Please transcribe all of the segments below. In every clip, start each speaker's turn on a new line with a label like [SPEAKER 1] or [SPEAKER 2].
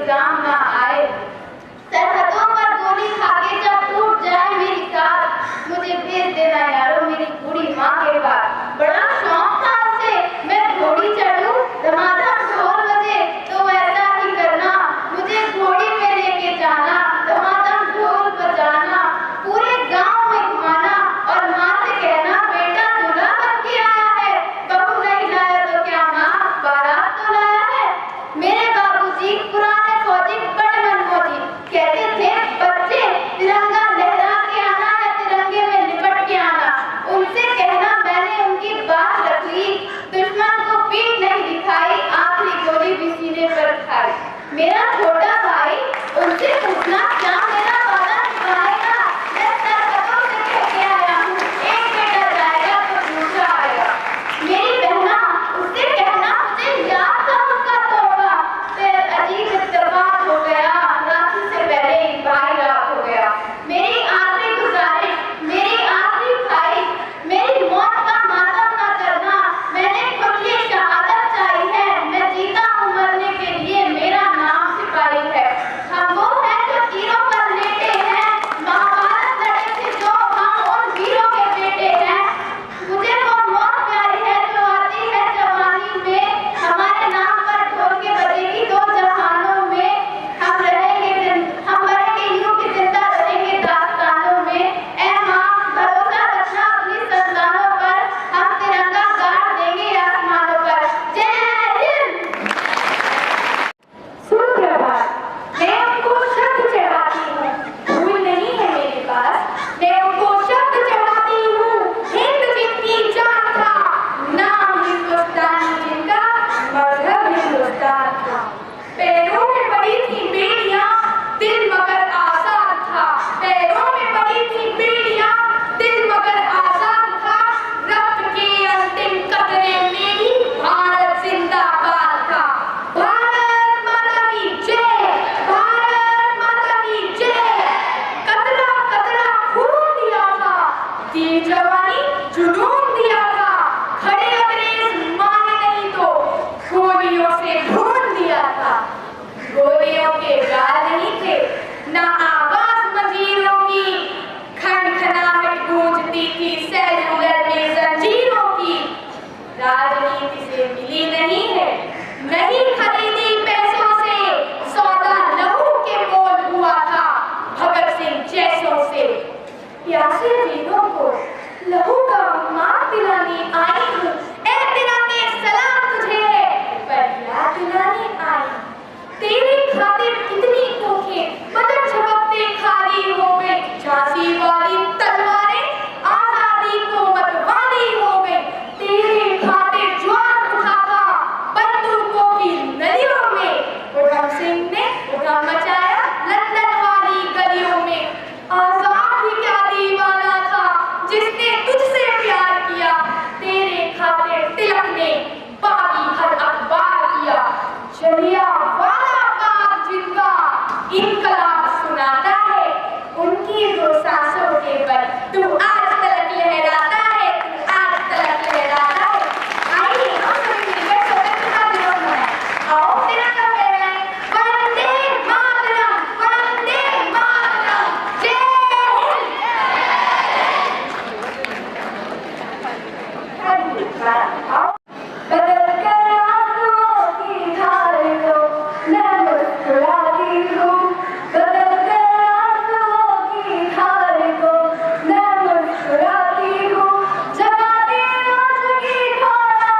[SPEAKER 1] इल्जाम ना आए। सरहदों पर गोली खाके जब टूट जाए मेरी साथ, मुझे भेज देना यारो मेरी बूढ़ी माँ के पास। बड़ा शौक था उसे मैं घोड़ी चढ़ूं, धमाधम ढोल बजे तो ऐसा ही करना, मुझे घोड़ी पे लेके जाना, धमाधम ढोल बजाना, पूरे गांव में घुमाना और माँ से कहना बेटा दूल्हा बन के आया है, बहू नहीं लाया तो क्या माँ बारात तो लाया है। मेरे बाबूजी पुराने फौजी बड़े मनमौजी, कहते थे बच्चे तिरंगा लहरा के आना है, तिरंगे में लिपट के आना। उनसे कहना मैंने उनकी बात रख ली, दुश्मन को पीठ नहीं दिखाई, आखिरी गोली भी सीने पर खाई। मेरा छोटा भाई उनसे पूछना क्या मेरा वादा निभाएगा, मैं सरहदों से कह के आया हूँ, एक बेटा जाएगा तो दूसरा आएगा। मेरी बहना उससे कहना मुझे याद था उसका तोहफा, फिर अजीब इत्तेफाक हो गया, राखी से पहले ही भाई रात हो गया। मेरी आखिरी गुजारिश, मेरी आखिरी ख्वाहिश, मेरी मौत का मातम न करना, मैंने खुद ये शहादत चाही है, मैं जीता हूँ मरने के लिए, मेरा नाम सिपाही है। हम वो हैं जो तीरों पर लेटे हैं, महाभारत लड़े थे जो हम उन वीरों के बेटे हैं। मुझे वो मौत प्यारी है जो आती है जवानी में, हमारे नाम पर ढोल के बजेगी दो जहानों में। हम मरेंगे यूं कि जिंदा रहेंगे दास्तानों में। ऐ माँ भरोसा रखना अपनी संतानों पर, हम तिरंगा गाड़ देंगे आसमानों पर। जय हिंद। सुप्रभात। मैं उनको शब्द चढ़ाती हूँ, भूल नहीं है मेरे पास, मैं उनको शब्द चढ़ाती हूँ। हिंद जिनकी जान था, नाम हिंदुस्तानी जिनका, मजहब हिंदुस्तान था। पैरों में पड़ी थी बेड़ियाँ, दिल मगर आजाद था। पैरों में पड़ी थी बेड़ियाँ, दिल मगर आजाद था। रक्त के अंतिम कतरे में भी भारत जिंदाबाद था। भारत माता की जय, भारत माता की जय। कतरा कतरा खून दिया था, दी जवानी जुनून दिया था। खड़े अंग्रेज माने नहीं तो गोलियों से ढूंढ दिया था। गोलियों के गाल नहीं थे, ना आवाज मंजीरों की, खनखनाहट गूंजती थी सेलुलर में जंजीरों की। राजनीति से मिली नहीं है, नहीं खरीदी पैसों से, सौदा लहू के मोल हुआ था भगत सिंह जैसों से। प्यासे वीरों को लहू का उन्माद दिलाने आई हूँ, ऐ तिरंगे सलाम तुझे, पर याद दिलाने आई। तेरी खातिर कितनी कोखें बदन झपकते खाली हो गई, झांसी वाली तलवारें आजादी को मतवाली हो गई। तेरे खातिर ज्वार उठा था बंदूकों की नलियों में, उधम सिंह ने उधम मचाया लंदन वाली गलियों में। आजाद भी क्या दीवाना था जिसने तुझसे प्यार किया, तेरे खातिर तिलक ने बागी हर अखबार किया। जलियांवाला बाग जिनका इनकलाब सुनाता है, उनकी दो सांसों के बल तू आज तलक लहराता है, तू आज तलक लहराता है। आइए हम सभी मिलकर स्वतंत्रता दिवस मनाएं, आओ तिरंगा फहराएं। वंदे मातरम, वंदे मातरम, जय हिंद। बदल कर आंसुओं की धार को मैं मुस्कुराती हूँ, बदल कर आंसुओं की धार को मैं मुस्कुराती हूँ। जगाती आज की धारा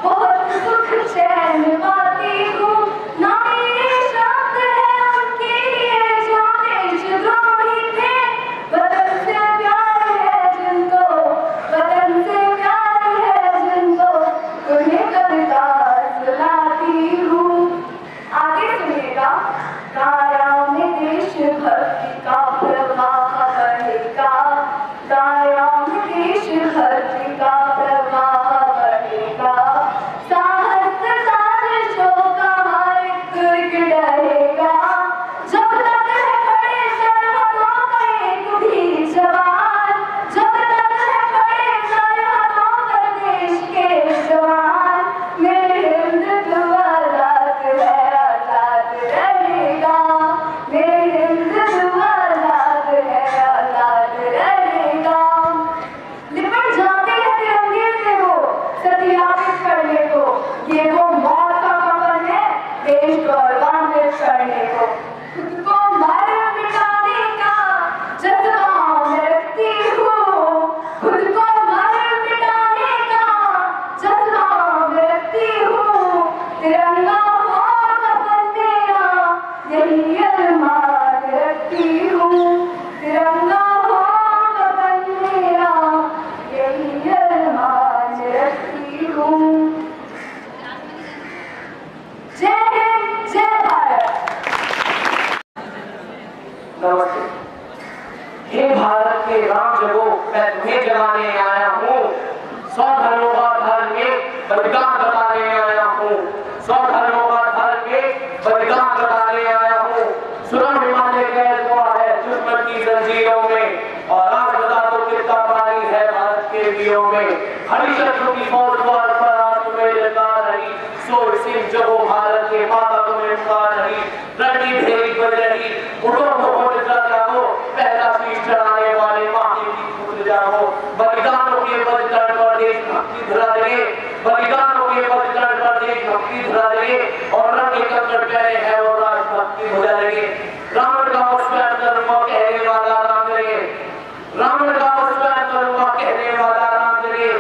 [SPEAKER 1] बहुत सुख चैन पाती हूँ। ना मेरे शब्द है उनके लिए जो देशद्रोही थे, वतन से प्यार है जिनको, वतन से प्यार है जिनको, उन्हें कविता सुनाती हूँ। आगे सुनिएगा। काया में देशभक्ति का प्रवाह बहेगा, काया में देशभक्ति का प्रवाह बहेगा। साहस साजिशों का एक दुर्ग डहेगा, जब तक है खड़े सरहदों पर एक भी जवान, जब तक है खड़े सरहदों पर देश के जवान। मेरे हिंद तू आजाद है, आजाद रहेगा। कांग्रेस करने को, खुद को मर मिटाने का जज्बा मैं रखती हूँ, खुद को मर मिटाने का जज्बा मैं रखती हूँ। तिरंगा हो कफन मेरा यही अरमान रखती हूँ, तिरंगा हो कफन मेरा यही अरमान रखती हूँ। जय हिंद, जय भारत।
[SPEAKER 2] नमस्ते। हे भारत के राम जगो, मैं तुम्हें जगाने आया हूँ। 100 धर्मों का धर्म के बलिदान बताने आया हूँ। 100 धर्मों का धर्म के बलिदान बताने आया हूँ। सुरंग हिमालय कैद हुआ है दुश्मन की जंजीरों में, और आज बता दो कितना पानी है भारत के वीरों में। हरिशत्रुघ्न की फौज द्वार पर आज तुम्हें ललकार रही, सोर सिंह जगो भारत के माता तुम्हें पुकार रही। रंगी भेरी बज रही, उठो उठ जाओ, पहला शीश चढ़ाने वाले माँ के गीत भूल जाओ। बलिदानों के बलिदान पर देशभक्ति धरा दे, बलिदानों के बलिदान पर देशभक्ति धरा दे, और रंग के कंकड़ पहने है और राजभक्ति हो जाएंगे। रावण का स्वयं करूंगा कहने वाला राम जगे, रावण का स्वयं करूंगा कहने वाला राम जगे,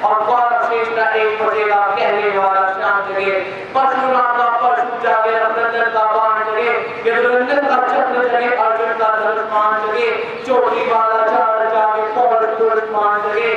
[SPEAKER 2] और गौरव शेष का एक बचेगा कहने वाला श्याम जगे। परशुराम का परशु जागे, रघुनंदन का बाण जगे, यदुनंदन का चक्र जगे, अर्जुन का धनुष बाण जगे, चोटी वाला चार जागे, पवन सूरज मान जगे,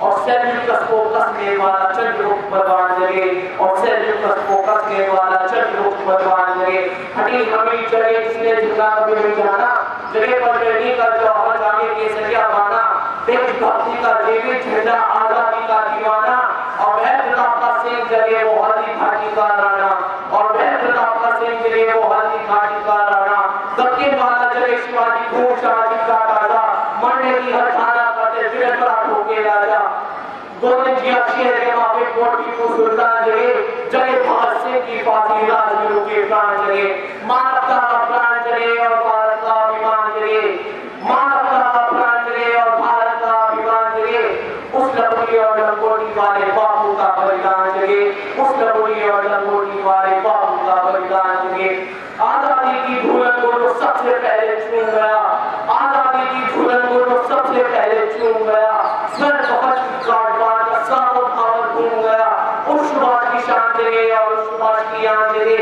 [SPEAKER 2] और सेल्यूकस को कसने वाला चंद्रगुप्त भगवान जगे, और सेल्यूकस को कसने वाला चंद्रगुप्त भगवान जगे। हटी हमी जगे जिसने झुका कभी नहीं जाना, जगे पर नहीं कर जौहर जागे केसरिया बाना। देशभक्ति का जीवित झंडा, आजादी का दीवाना, और वह प्रताप का सिंह जगे वो हल्दी घाटी का राणा, और वह प्रताप का सिंह जगे वो हल्दी घाटी का राणा। दक्षिण वाला जगे शिवाजी घोषाजी का राजा, मरने की हर खाना करते विरत राठों के राजा। गोविंद जी शेर के माफे कोटी को सुल्तान जगे, जगे भगत सिंह की फांसी राजगुरु के प्राण जगे। मानवता का प्राण जगे और भारत का अभिमान जगे, मानवता का प्राण जगे और भारत का अभिमान जगे। उस लंगोटी और लंगोटी वाले बापू का बलिदान जगे, उस लंगोटी और लंगोटी वाले बापू का बलिदान जगे। आजादी की धुलन को तो सबसे पहले चूम गया, आजादी की धुलन को तो सबसे पहले चूम गया। स्वर्ग कवच की गांठ बांध कर सारों भावर घूम गया। उस सुभाष की शान जगे और उस सुभाष की आन जगे,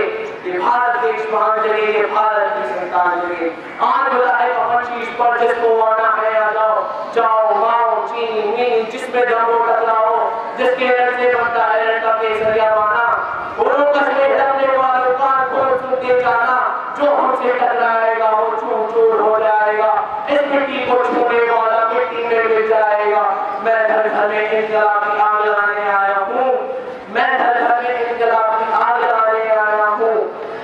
[SPEAKER 2] ये भारत देश महान जगे, ये भारत की संतान जगे। आज बता है पवन शीश पर जिसको आना है आ जाओ, जाओ माओ चीनी मीनी जिसमें दमो टकराओ, जिसके रंग से बनता है रण का केसरिया बाना। बोलो कसमे डरने वालों कान खोल सुन के जाना, जो हमसे टकराएगा वो चूर चूर हो जाएगा। इस मिट्टी को छूने वाला मिट्टी में मिल जाएगा। मैं घर घर में इंकलाब की आग लगाने आया हूँ, मैं घर घर में इंकलाब की आग लगाने आया हूँ।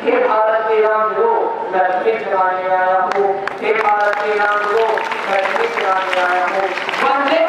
[SPEAKER 2] हे भारत के राम जगो, मैं तुम्हें जगाने आया हूँ। हे भारत के राम जगो, मैं तुम्हें जगाने आया हूँ। वंदे